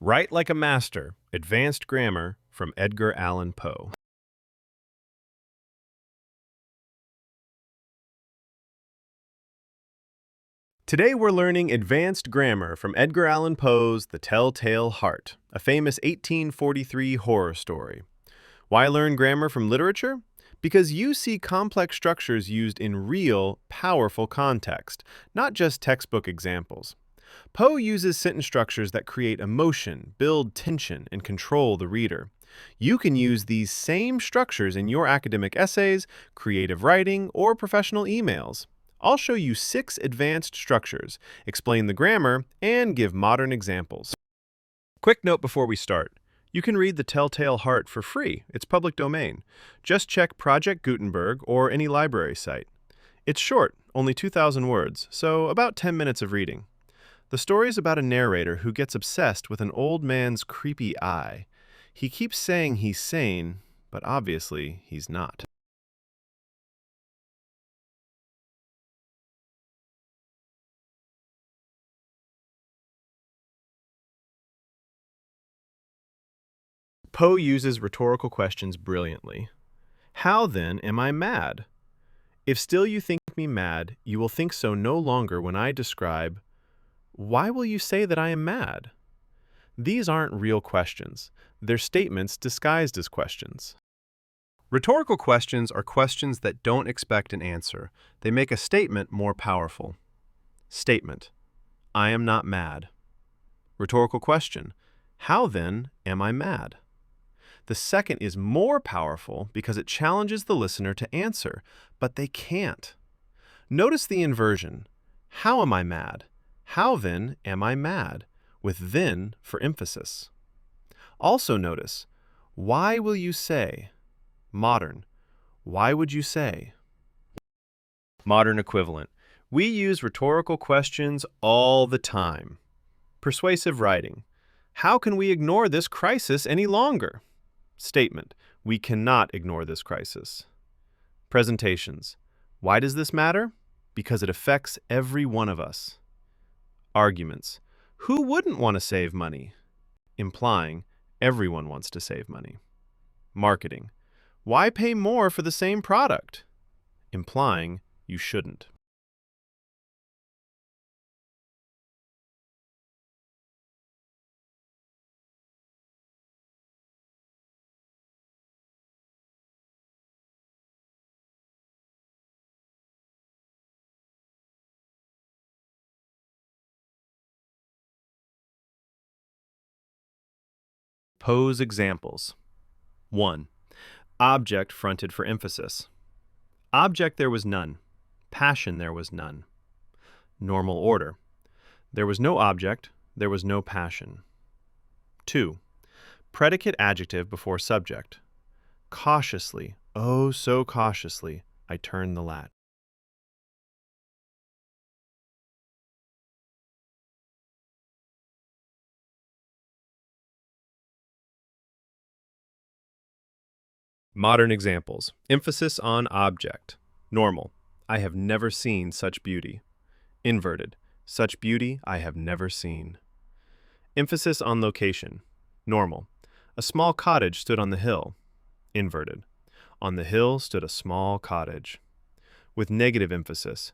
Write like a master. Advanced grammar from Edgar Allan Poe. Today we're learning advanced grammar from Edgar Allan Poe's The Telltale Heart, a famous 1843 horror story. Why learn grammar from literature? Because you see complex structures used in real, powerful context, not just textbook examples. Poe uses sentence structures that create emotion, build tension, and control the reader. You can use these same structures in your academic essays, creative writing, or professional emails. I'll show you 6 advanced structures, explain the grammar, and give modern examples. Quick note before we start. You can read The Telltale Heart for free. It's public domain. Just check Project Gutenberg or any library site. It's short, only 2,000 words, so about 10 minutes of reading. The story is about a narrator who gets obsessed with an old man's creepy eye. He keeps saying he's sane, but obviously he's not. Poe uses rhetorical questions brilliantly. How, then, am I mad? If still you think me mad, you will think so no longer when I describe, why will you say that I am mad? These aren't real questions. They're statements disguised as questions. Rhetorical questions are questions that don't expect an answer. They make a statement more powerful. Statement: I am not mad. Rhetorical question: how then am I mad? The second is more powerful because it challenges the listener to answer, but they can't. Notice the inversion. How am I mad? How then am I mad? With then for emphasis. Also notice, why will you say? Modern. Why would you say? Modern equivalent. We use rhetorical questions all the time. Persuasive writing. How can we ignore this crisis any longer? Statement: we cannot ignore this crisis. Presentations: why does this matter? Because it affects every one of us. Arguments: who wouldn't want to save money? Implying everyone wants to save money. Marketing: why pay more for the same product? Implying you shouldn't. Poe's examples. 1. Object fronted for emphasis. Object there was none. Passion there was none. Normal order. There was no object, there was no passion. 2. Predicate adjective before subject. Cautiously, oh so cautiously, I turned the latch. Modern examples. Emphasis on object. Normal. I have never seen such beauty. Inverted. Such beauty I have never seen. Emphasis on location. Normal. A small cottage stood on the hill. Inverted. On the hill stood a small cottage. With negative emphasis.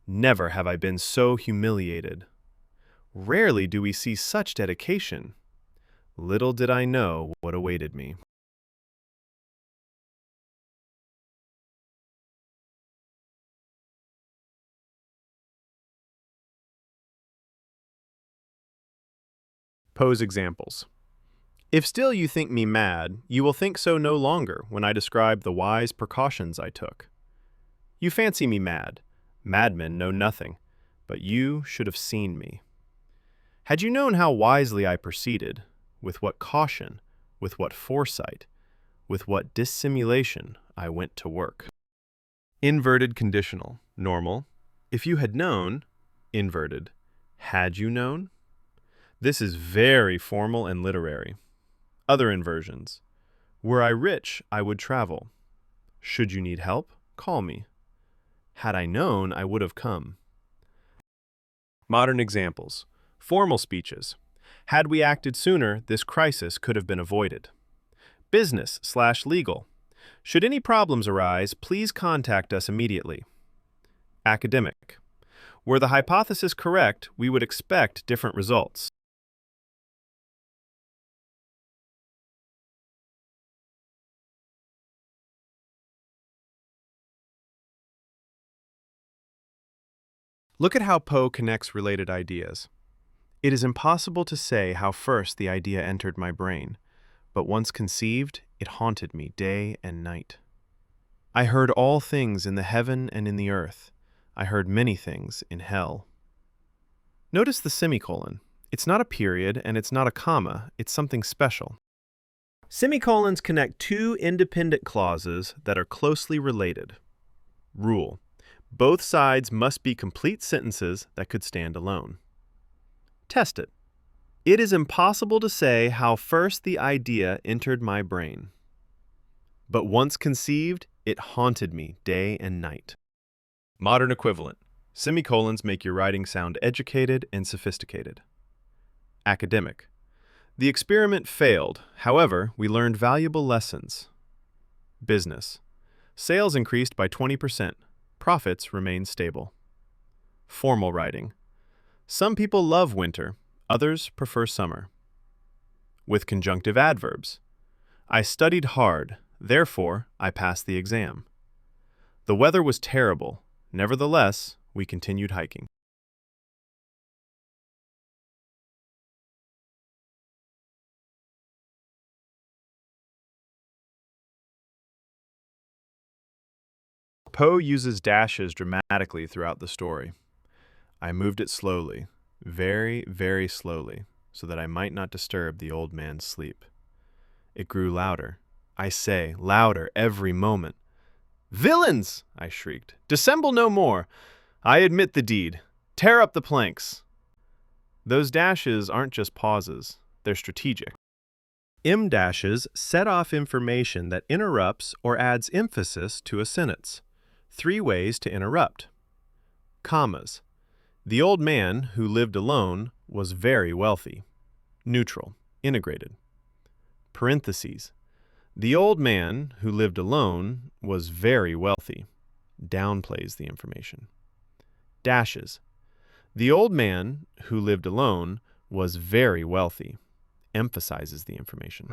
Never have I been so humiliated. Rarely do we see such dedication. Little did I know what awaited me. Poe's examples. If still you think me mad, you will think so no longer when I describe the wise precautions I took. You fancy me mad. Madmen know nothing, but you should have seen me. Had you known how wisely I proceeded, with what caution, with what foresight, with what dissimulation I went to work. Inverted conditional. Normal. If you had known. Inverted. Had you known? This is very formal and literary. Other inversions. Were I rich, I would travel. Should you need help, call me. Had I known, I would have come. Modern examples. Formal speeches. Had we acted sooner, this crisis could have been avoided. Business/legal. Should any problems arise, please contact us immediately. Academic. Were the hypothesis correct, we would expect different results. Look at how Poe connects related ideas. It is impossible to say how first the idea entered my brain, but once conceived, it haunted me day and night. I heard all things in the heaven and in the earth. I heard many things in hell. Notice the semicolon. It's not a period and it's not a comma, it's something special. Semicolons connect two independent clauses that are closely related. Rule. Both sides must be complete sentences that could stand alone. Test it. It is impossible to say how first the idea entered my brain. But once conceived, it haunted me day and night. Modern equivalent. Semicolons make your writing sound educated and sophisticated. Academic. The experiment failed. However, we learned valuable lessons. Business. Sales increased by 20%. Profits remained stable. Formal writing. Some people love winter, others prefer summer. With conjunctive adverbs. I studied hard, therefore I passed the exam. The weather was terrible. Nevertheless, we continued hiking. Poe uses dashes dramatically throughout the story. I moved it slowly, very, very slowly, so that I might not disturb the old man's sleep. It grew louder. I say, louder every moment. "Villains!" I shrieked. "Dissemble no more! I admit the deed. Tear up the planks!" Those dashes aren't just pauses, they're strategic. M dashes set off information that interrupts or adds emphasis to a sentence. 3 ways to interrupt. Commas. The old man who lived alone was very wealthy. Neutral, integrated. Parentheses. The old man who lived alone was very wealthy. Downplays the information. Dashes. The old man who lived alone was very wealthy. Emphasizes the information.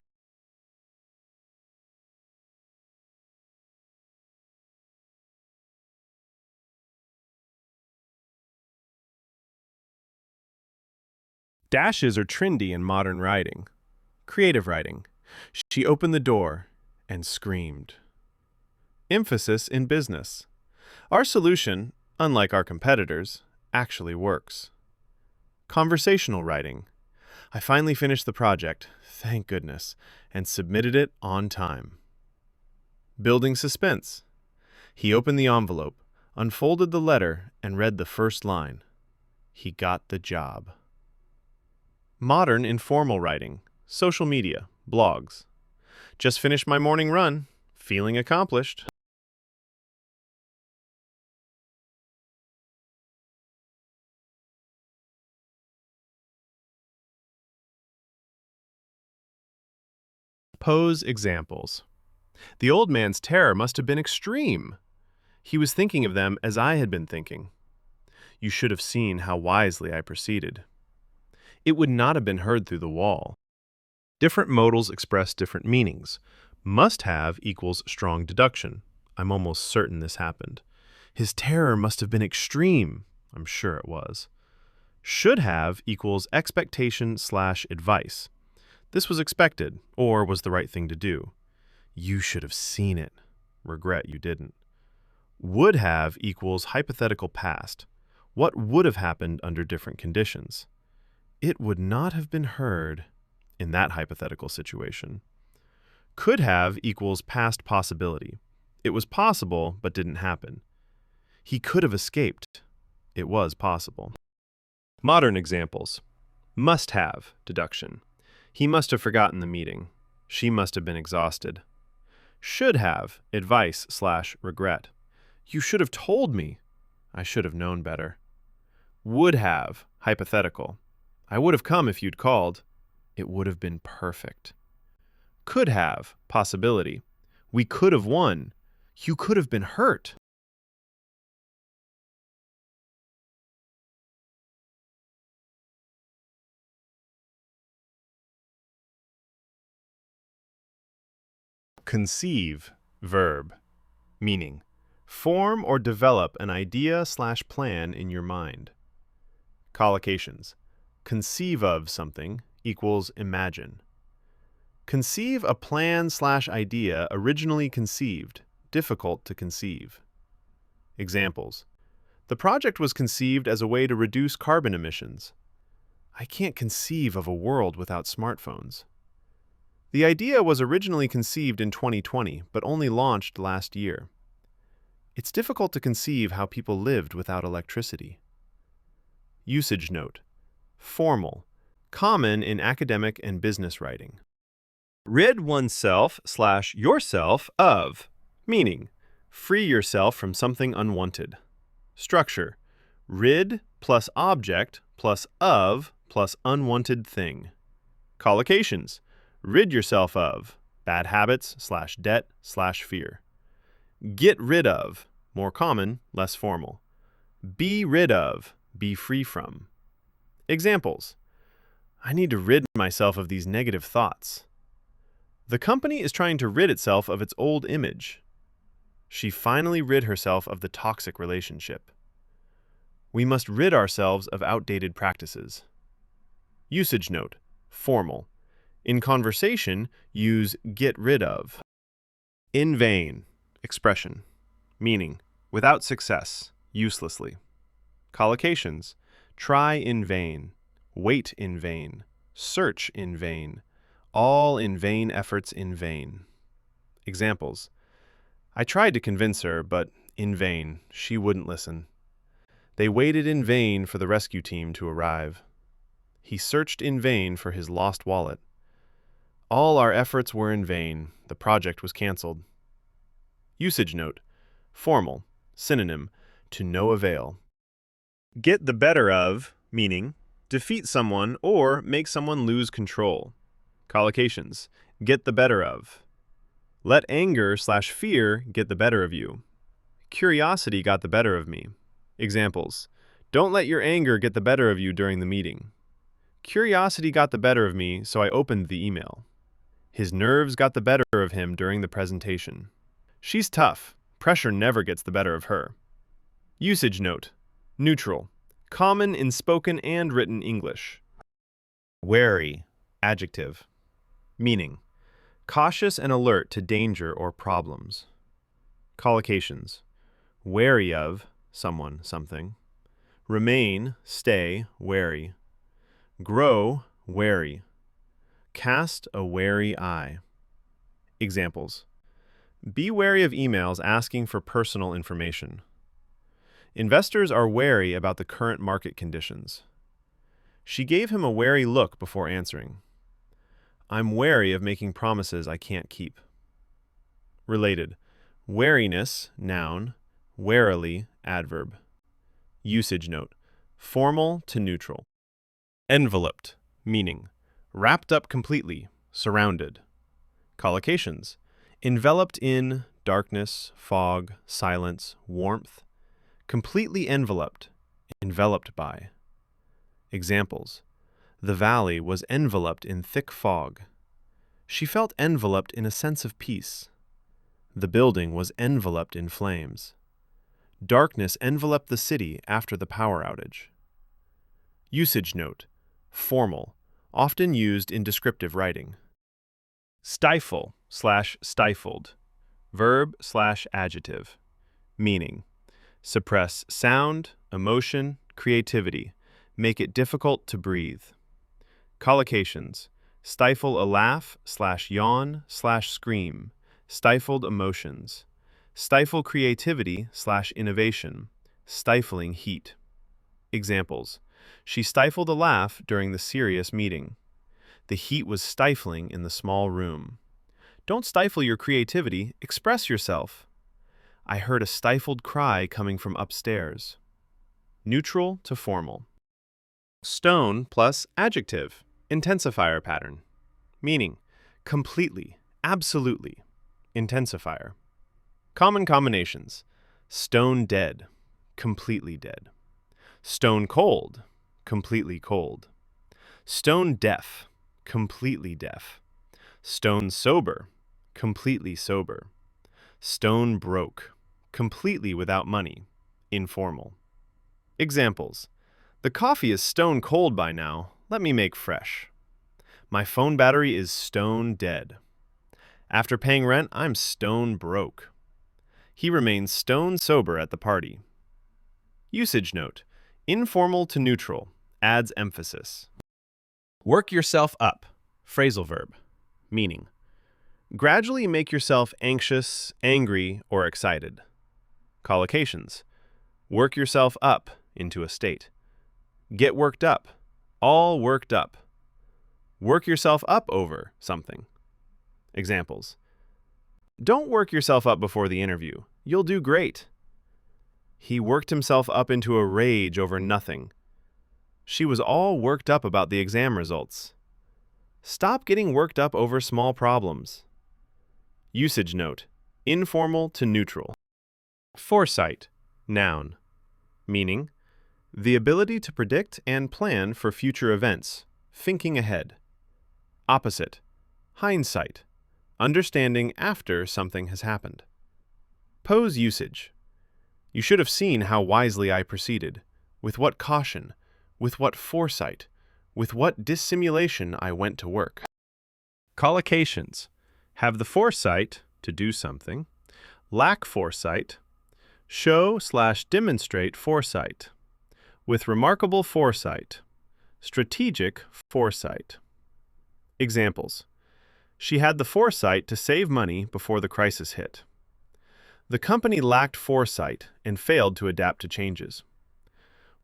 Dashes are trendy in modern writing. Creative writing. She opened the door and screamed. Emphasis in business. Our solution, unlike our competitors, actually works. Conversational writing. I finally finished the project, thank goodness, and submitted it on time. Building suspense. He opened the envelope, unfolded the letter, and read the first line. He got the job. Modern informal writing. Social media. Blogs. Just finished my morning run. Feeling accomplished. Poe's examples. The old man's terror must have been extreme. He was thinking of them as I had been thinking. You should have seen how wisely I proceeded. It would not have been heard through the wall. Different modals express different meanings. Must have equals strong deduction. I'm almost certain this happened. His terror must have been extreme. I'm sure it was. Should have equals expectation/advice. This was expected, or was the right thing to do. You should have seen it. Regret you didn't. Would have equals hypothetical past. What would have happened under different conditions? It would not have been heard in that hypothetical situation. Could have equals past possibility. It was possible, but didn't happen. He could have escaped. It was possible. Modern examples. Must have, deduction. He must have forgotten the meeting. She must have been exhausted. Should have, advice/regret. You should have told me. I should have known better. Would have, hypothetical. I would have come if you'd called. It would have been perfect. Could have, possibility. We could have won. You could have been hurt. Conceive, verb, meaning form or develop an idea/plan in your mind. Collocations. Conceive of something equals imagine. Conceive a plan/idea originally conceived, difficult to conceive. Examples. The project was conceived as a way to reduce carbon emissions. I can't conceive of a world without smartphones. The idea was originally conceived in 2020, but only launched last year. It's difficult to conceive how people lived without electricity. Usage note. Formal. Common in academic and business writing. Rid oneself/yourself of, meaning free yourself from something unwanted. Structure. Rid plus object plus of plus unwanted thing. Collocations. Rid yourself of, bad habits/debt/fear. Get rid of, more common, less formal. Be rid of, be free from. Examples. I need to rid myself of these negative thoughts. The company is trying to rid itself of its old image. She finally rid herself of the toxic relationship. We must rid ourselves of outdated practices. Usage note. Formal. In conversation, use get rid of. In vain, expression, meaning without success, uselessly. Collocations. Try in vain, wait in vain, search in vain, all in vain efforts in vain. Examples. I tried to convince her, but in vain, she wouldn't listen. They waited in vain for the rescue team to arrive. He searched in vain for his lost wallet. All our efforts were in vain. The project was canceled. Usage note. Formal. Synonym. To no avail. Get the better of, meaning defeat someone or make someone lose control. Collocations. Get the better of. Let anger/fear get the better of you. Curiosity got the better of me. Examples. Don't let your anger get the better of you during the meeting. Curiosity got the better of me, so I opened the email. His nerves got the better of him during the presentation. She's tough. Pressure never gets the better of her. Usage note. Neutral. Common in spoken and written English. Wary. Adjective. Meaning cautious and alert to danger or problems. Collocations. Wary of someone, something. Remain, stay, wary. Grow, wary. Cast a wary eye. Examples. Be wary of emails asking for personal information. Investors are wary about the current market conditions. She gave him a wary look before answering. I'm wary of making promises I can't keep. Related. Wariness, noun. Warily, adverb. Usage note. Formal to neutral. Enveloped, meaning wrapped up completely, surrounded. Collocations. Enveloped in darkness, fog, silence, warmth. Completely enveloped, enveloped by. Examples. The valley was enveloped in thick fog. She felt enveloped in a sense of peace. The building was enveloped in flames. Darkness enveloped the city after the power outage. Usage note. Formal, often used in descriptive writing. Stifle/stifled, verb/adjective, meaning suppress sound, emotion, creativity, make it difficult to breathe. Collocations. Stifle a laugh/yawn/scream, stifled emotions. Stifle creativity/innovation, stifling heat. Examples. She stifled a laugh during the serious meeting. The heat was stifling in the small room. Don't stifle your creativity, express yourself. I heard a stifled cry coming from upstairs. Neutral to formal. Stone plus adjective, intensifier pattern. Meaning, completely, absolutely, intensifier. Common combinations: stone dead, completely dead. Stone cold, completely cold. Stone deaf, completely deaf. Stone sober, completely sober. Stone broke, completely without money, informal. Examples: the coffee is stone cold by now, let me make fresh. My phone battery is stone dead. After paying rent, I'm stone broke. He remains stone sober at the party. Usage note: informal to neutral, adds emphasis. Work yourself up, phrasal verb. Meaning, gradually make yourself anxious, angry, or excited. Collocations: work yourself up into a state. Get worked up, all worked up. Work yourself up over something. Examples: don't work yourself up before the interview. You'll do great. He worked himself up into a rage over nothing. She was all worked up about the exam results. Stop getting worked up over small problems. Usage note: informal to neutral. Foresight, noun. Meaning, the ability to predict and plan for future events, thinking ahead. Opposite, hindsight, understanding after something has happened. Pose usage: you should have seen how wisely I proceeded, with what caution, with what foresight, with what dissimulation I went to work. Collocations: have the foresight to do something, lack foresight, show/demonstrate foresight, with remarkable foresight, strategic foresight. Examples: she had the foresight to save money before the crisis hit. The company lacked foresight and failed to adapt to changes.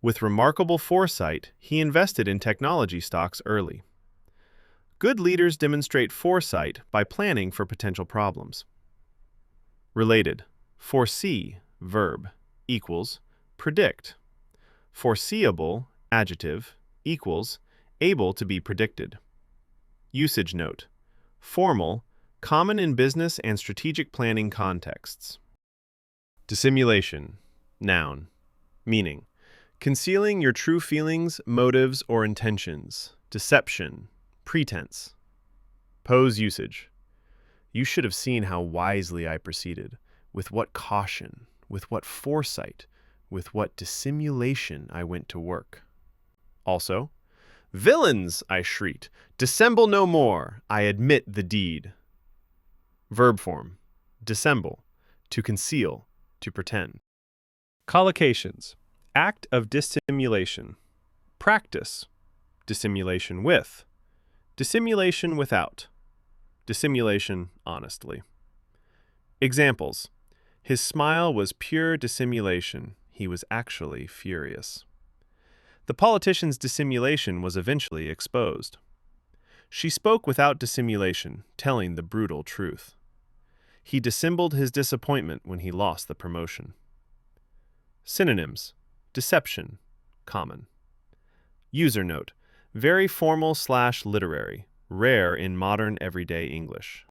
With remarkable foresight, he invested in technology stocks early. Good leaders demonstrate foresight by planning for potential problems. Related: foresee, verb, equals predict. Foreseeable, adjective, equals able to be predicted. Usage note: formal, common in business and strategic planning contexts. Dissimulation, noun. Meaning, concealing your true feelings, motives, or intentions, deception, pretense. Pose usage: you should have seen how wisely I proceeded, with what caution, with what foresight, with what dissimulation I went to work. Also, villains, I shrieked, dissemble no more, I admit the deed. Verb form: dissemble, to conceal, to pretend. Collocations: act of dissimulation, practice, dissimulation with, dissimulation without, dissimulation honestly. Examples: his smile was pure dissimulation, he was actually furious. The politician's dissimulation was eventually exposed. She spoke without dissimulation, telling the brutal truth. He dissembled his disappointment when he lost the promotion. Synonyms: deception, common. User note: very formal/literary, rare in modern everyday English.